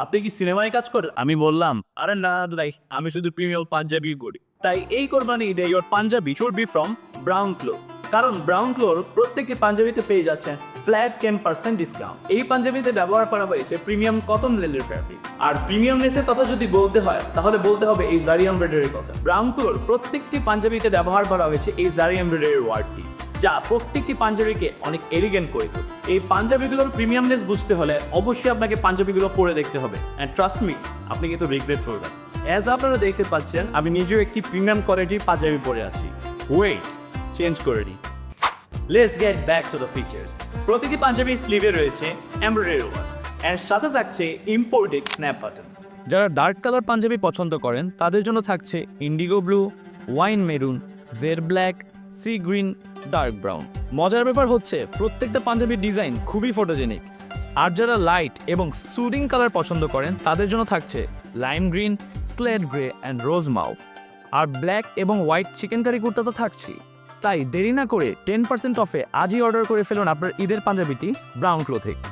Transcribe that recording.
আপনি কি সিনেমায় কাজ করেন? আমি বললাম, আরে না ভাই, আমি শুধু প্রিমিয়াম পাঞ্জাবি করি। তাই এই কোরবানি ঈদে your panjabi should be from Brown Clo. কারণ ব্রাউন ক্লোর প্রত্যেকটি পাঞ্জাবিতে পেয়ে যাচ্ছেন ফ্ল্যাট 10% ডিসকাউন্ট। এই পাঞ্জাবিতে ব্যবহার করা হয়েছে প্রিমিয়াম কটন লেনের ফ্যাব্রিক। আর প্রিমিয়ামনেসের কথা যদি বলতে হয় তাহলে বলতে হবে এই জারি এমব্রয়ডারির কথা। ব্রাউন ক্লোর প্রত্যেকটি পাঞ্জাবিতে ব্যবহার করা হয়েছে এই জারি এমব্রয়ডারির ওয়ার্ডটি, যা প্রত্যেকটি পাঞ্জাবিকে অনেক এলিগেন্ট করে তোলে। এই পাঞ্জাবিগুলোর প্রিমিয়ামনেস বুঝতে হলে অবশ্যই আপনাকে পাঞ্জাবিগুলো পরে দেখতে হবে, অ্যান্ড ট্রাস্ট মি, আপনি কিন্তু রিগ্রেট করবেন। অ্যাজ আপনারা দেখতে পাচ্ছেন, আমি নিজেও একটি প্রিমিয়াম কোয়ালিটির পাঞ্জাবি পরে আছি। ওয়েট, চেঞ্জ করে নিই। Let's get back to the features. প্রতিটি পাঞ্জাবির স্লিভে রয়েছে এমব্রয়ডারি ওয়ার্ক, অ্যান্ড সাথে থাকছে ইম্পোর্টেড স্ন্যাপ বাটনস। যারা ডার্ক কালার পাঞ্জাবি পছন্দ করেন তাদের জন্য থাকছে Indigo blue, wine maroon, jet black, sea green, dark brown. মজার ব্যাপার হচ্ছে প্রত্যেকটা পাঞ্জাবির ডিজাইন খুবই ফটোজেনিক। আর যারা লাইট এবং সুদিং কালার পছন্দ করেন তাদের জন্য থাকছে lime green, slate grey and rose mauve. আর ব্ল্যাক এবং হোয়াইট চিকেন কারি কুর্তা তো থাকছেই। তাই দেরি না করে 10% অফে আজই অর্ডার করে ফেলুন আপনার ঈদের পাঞ্জাবিটি ব্রাউন ক্লো থেকে।